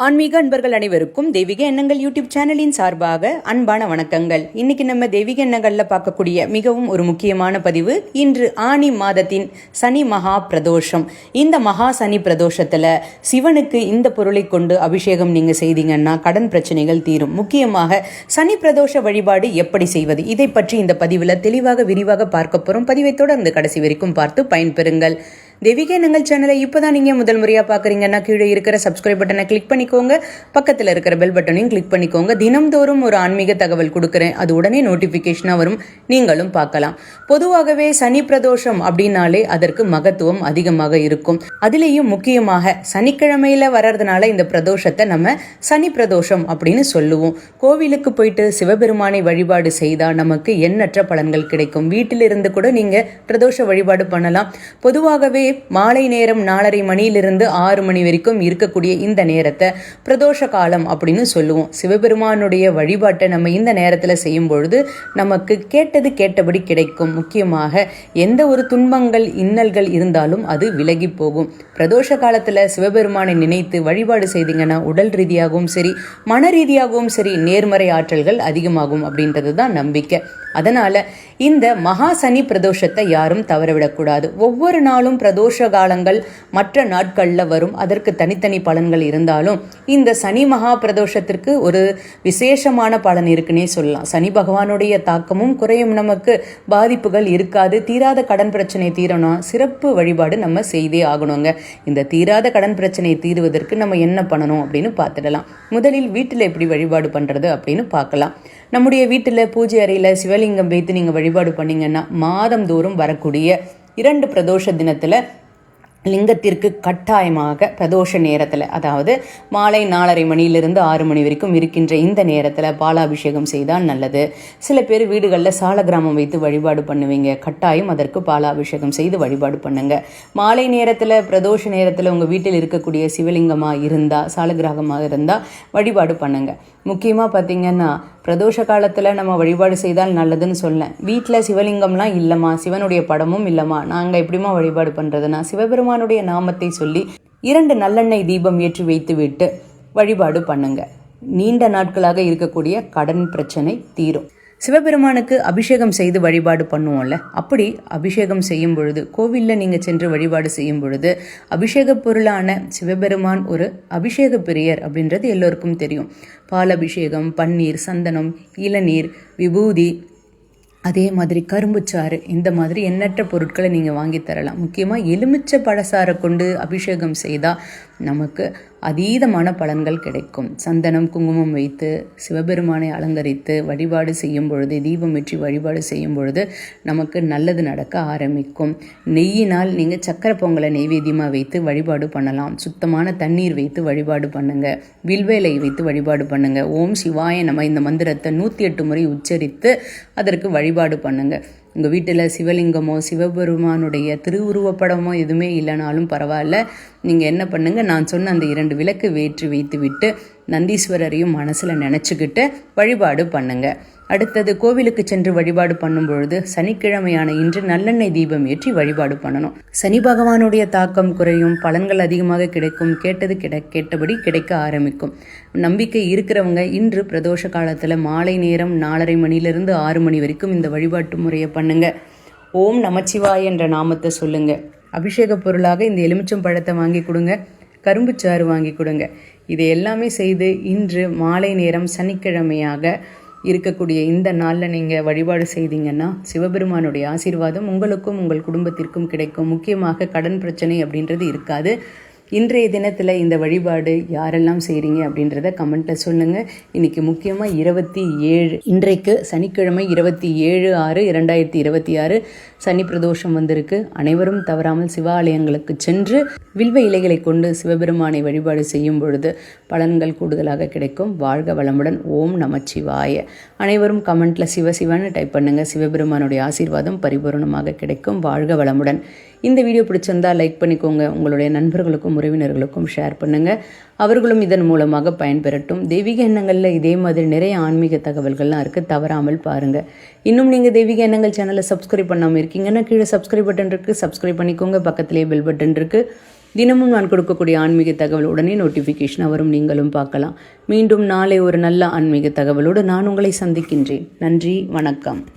ஆன்மீக அன்பர்கள் அனைவருக்கும் தெய்வீக எண்ணங்கள் யூடியூப் சேனலின் சார்பாக அன்பான வணக்கங்கள். இன்னைக்கு நம்ம தெய்வீக எண்ணங்கள்ல பார்க்கக்கூடிய மிகவும் ஒரு முக்கியமான பதிவு. இன்று ஆனி மாதத்தின் சனி மகா பிரதோஷம். இந்த மகா சனி பிரதோஷத்துல சிவனுக்கு இந்த பொருளை கொண்டு அபிஷேகம் நீங்க செய்தீங்கன்னா கடன் பிரச்சனைகள் தீரும். முக்கியமாக சனி பிரதோஷ வழிபாடு எப்படி செய்வது, இதை பற்றி இந்த பதிவுல தெளிவாக விரிவாக பார்க்க போறோம். பதிவை தொடர்ந்து கடைசி வரைக்கும் பார்த்து பயன்பெறுங்கள். தெய்வீக எண்ணங்கள் சேனலை இப்போதான் நீங்கள் முதல் முறையாக பார்க்குறீங்கன்னா கீழே இருக்கிற சப்ஸ்கிரைப் பட்டனை கிளிக் பண்ணிக்கோங்க. பக்கத்தில் இருக்கிற பெல் பட்டனையும் கிளிக் பண்ணிக்கோங்க. தினம்தோறும் ஒரு ஆன்மீக தகவல் கொடுக்குறேன், அது உடனே நோட்டிஃபிகேஷனாக வரும், நீங்களும் பார்க்கலாம். பொதுவாகவே சனி பிரதோஷம் அப்படின்னாலே அதற்கு மகத்துவம் அதிகமாக இருக்கும். அதுலேயும் முக்கியமாக சனிக்கிழமையில வர்றதுனால இந்த பிரதோஷத்தை நம்ம சனி பிரதோஷம் அப்படின்னு சொல்லுவோம். கோவிலுக்கு போயிட்டு சிவபெருமானை வழிபாடு செய்தால் நமக்கு எண்ணற்ற பலன்கள் கிடைக்கும். வீட்டிலிருந்து கூட நீங்கள் பிரதோஷ வழிபாடு பண்ணலாம். பொதுவாகவே மாலை நேரம் 4:30 மணியிலிருந்து 6 மணி வரைக்கும் இருக்கக்கூடிய இந்த நேரத்தை பிரதோஷ காலம் அப்படின்னு சொல்லுவோம். சிவபெருமானுடைய வழிபாட்டை நம்ம இந்த நேரத்தில் செய்யும் பொழுது நமக்கு கேட்டது கேட்டபடி கிடைக்கும். முக்கியமாக எந்த ஒரு துன்பங்கள் இன்னல்கள் இருந்தாலும் அது விலகி போகும். பிரதோஷ காலத்தில் சிவபெருமானை நினைத்து வழிபாடு செய்தீங்கன்னா உடல் ரீதியாகவும் சரி மன ரீதியாகவும் சரி நேர்மறை ஆற்றல்கள் அதிகமாகும் அப்படின்றது தான் நம்பிக்கை. அதனால இந்த மகா சனி பிரதோஷத்தை யாரும் தவறவிடக்கூடாது. ஒவ்வொரு நாளும் பிரதோஷ காலங்கள் மற்ற நாட்களில் வரும், அதற்கு தனித்தனி பலன்கள் இருந்தாலும் இந்த சனி மகா பிரதோஷத்திற்கு ஒரு விசேஷமான பலன் இருக்குன்னே சொல்லலாம். சனி பகவானுடைய தாக்கமும் குறையும், நமக்கு பாதிப்புகள் இருக்காது. தீராத கடன் பிரச்சனை தீரணும், சிறப்பு வழிபாடு நம்ம செய்தே ஆகணுங்க. இந்த தீராத கடன் பிரச்சனையை தீர்வதற்கு நம்ம என்ன பண்ணணும் அப்படின்னு பார்த்துடலாம். முதலில் வீட்டில் எப்படி வழிபாடு பண்ணுறது அப்படின்னு பார்க்கலாம். நம்முடைய வீட்டில் பூஜை அறையில் சிவலிங்கம் வைத்து நீங்கள் வழிபாடு பண்ணீங்கன்னா மாதந்தோறும் வரக்கூடிய 2 பிரதோஷ தினத்தில் லிங்கத்திற்கு கட்டாயமாக பிரதோஷ நேரத்தில், அதாவது மாலை 4:30 மணியிலிருந்து 6 மணி வரைக்கும் இருக்கின்ற இந்த நேரத்தில் பாலாபிஷேகம் செய்தால் நல்லது. சில பேர் வீடுகளில் சால கிராமம் வைத்து வழிபாடு பண்ணுவீங்க, கட்டாயம் அதற்கு பாலாபிஷேகம் செய்து வழிபாடு பண்ணுங்க. மாலை நேரத்தில் பிரதோஷ நேரத்தில் உங்கள் வீட்டில் இருக்கக்கூடிய சிவலிங்கமாக இருந்தால், சாலகிராகமாக இருந்தால் வழிபாடு பண்ணுங்க. முக்கியமாக பார்த்தீங்கன்னா பிரதோஷ காலத்தில் நம்ம வழிபாடு செய்தால் நல்லதுன்னு சொல்லேன். வீட்டில் சிவலிங்கம்லாம் இல்லைம்மா, சிவனுடைய படமும் இல்லைம்மா, நாங்கள் எப்படிமா வழிபாடு பண்ணுறதுன்னா சிவபெருமானுடைய நாமத்தை சொல்லி 2 நல்லெண்ணெய் தீபம் ஏற்றி வைத்து விட்டு வழிபாடு பண்ணுங்க. நீண்ட நாட்களாக இருக்கக்கூடிய கடன் பிரச்சனை தீரும். சிவபெருமானுக்கு அபிஷேகம் செய்து வழிபாடு பண்ணுவோம்ல, அப்படி அபிஷேகம் செய்யும் பொழுது கோவிலில் நீங்கள் சென்று வழிபாடு செய்யும் பொழுது அபிஷேக பொருளான சிவபெருமான் ஒரு அபிஷேக பிரியர் அப்படின்றது எல்லோருக்கும் தெரியும். பால் அபிஷேகம், பன்னீர், சந்தனம், இளநீர், விபூதி, அதே மாதிரி கரும்புச்சாறு, இந்த மாதிரி எண்ணற்ற பொருட்களை நீங்கள் வாங்கி தரலாம். முக்கியமாக எலுமிச்சை பழசாரை கொண்டு அபிஷேகம் செய்தால் நமக்கு அதீதமான பலன்கள் கிடைக்கும். சந்தனம், குங்குமம் வைத்து சிவபெருமானை அலங்கரித்து வழிபாடு செய்யும் பொழுது, தீபம் ஏற்றி வழிபாடு செய்யும் பொழுது நமக்கு நல்லது நடக்க ஆரம்பிக்கும். நெய்யினால் நீங்கள் சக்கரை பொங்கலை நெய்வேத்தியமாக வைத்து வழிபாடு பண்ணலாம். சுத்தமான தண்ணீர் வைத்து வழிபாடு பண்ணுங்க. வில்வேலை வைத்து வழிபாடு பண்ணுங்க. ஓம் சிவாய நம இந்த மந்திரத்தை 108 முறை உச்சரித்து அதற்கு வழிபாடு பண்ணுங்க. உங்கள் வீட்டில் சிவலிங்கமோ சிவபெருமானுடைய திருவுருவப்படமோ எதுவுமே இல்லைனாலும் பரவாயில்ல, நீங்கள் என்ன பண்ணுங்கள், நான் சொன்ன அந்த 2 விளக்கு வேற்றி வைத்து விட்டு நந்தீஸ்வரரையும் மனசில் நினச்சிக்கிட்டு வழிபாடு பண்ணுங்க. அடுத்தது கோவிலுக்கு சென்று வழிபாடு பண்ணும் பொழுது சனிக்கிழமையான இன்று நல்லெண்ணெய் தீபம் ஏற்றி வழிபாடு பண்ணணும். சனி பகவானுடைய தாக்கம் குறையும், பலன்கள் அதிகமாக கிடைக்கும். கேட்டது கேட்டபடி கிடைக்க ஆரம்பிக்கும். நம்பிக்கை இருக்கிறவங்க இன்று பிரதோஷ காலத்தில் மாலை நேரம் 4:30 மணியிலிருந்து 6 மணி வரைக்கும் இந்த வழிபாட்டு முறையை பண்ணுங்க. ஓம் நமச்சிவாய் என்ற நாமத்தை சொல்லுங்க. அபிஷேக பொருளாக இந்த எலுமிச்சம் பழத்தை வாங்கி கொடுங்க, கரும்புச்சாறு வாங்கி கொடுங்க. இதை எல்லாமே செய்து இன்று மாலை நேரம் சனிக்கிழமையாக இருக்கக்கூடிய இந்த நாளில் நீங்கள் வழிபாடு செய்தீங்கன்னா சிவபெருமானுடைய ஆசீர்வாதம் உங்களுக்கும் உங்கள் குடும்பத்திற்கும் கிடைக்கும். முக்கியமாக கடன் பிரச்சனை அப்படின்றது இருக்காது. இன்றைய தினத்தில் இந்த வழிபாடு யாரெல்லாம் செய்கிறீங்க அப்படின்றத கமெண்ட்டில் சொல்லுங்கள். இன்றைக்கி முக்கியமாக 27, இன்றைக்கு சனிக்கிழமை 27/6/2026 சனி பிரதோஷம் வந்திருக்கு. அனைவரும் தவறாமல் சிவாலயங்களுக்கு சென்று வில்வ இலைகளை கொண்டு சிவபெருமானை வழிபாடு செய்யும் பொழுது பலன்கள் கூடுதலாக கிடைக்கும். வாழ்க வளமுடன். ஓம் நமச்சிவாய. அனைவரும் கமெண்ட்டில் சிவசிவான்னு டைப் பண்ணுங்கள். சிவபெருமானுடைய ஆசீர்வாதம் பரிபூர்ணமாக கிடைக்கும். வாழ்க வளமுடன். இந்த வீடியோ பிடிச்சிருந்தால் லைக் பண்ணிக்கோங்க. உங்களுடைய நண்பர்களுக்கும் உறவினர்களுக்கும் ஷேர் பண்ணுங்கள். அவர்களும் இதன் மூலமாக பயன்பெறட்டும். தெய்வீக எண்ணங்களில் இதே மாதிரி நிறைய ஆன்மீக தகவல்கள்லாம் இருக்குது, தவறாமல் பாருங்கள். இன்னும் நீங்கள் தெய்வீக எண்ணங்கள் சேனலை சப்ஸ்கிரைப் பண்ணாமல் இருக்கீங்கன்னா கீழே சப்ஸ்கிரைப் பட்டன் இருக்குது, சப்ஸ்கிரைப் பண்ணிக்கோங்க. பக்கத்திலேயே பெல் பட்டன் இருக்குது, தினமும் நான் கொடுக்கக்கூடிய ஆன்மீக தகவல் உடனே நோட்டிஃபிகேஷன் வரும், நீங்களும் பார்க்கலாம். மீண்டும் நாளை ஒரு நல்ல ஆன்மீக தகவலோடு நான் உங்களை சந்திக்கின்றேன். நன்றி, வணக்கம்.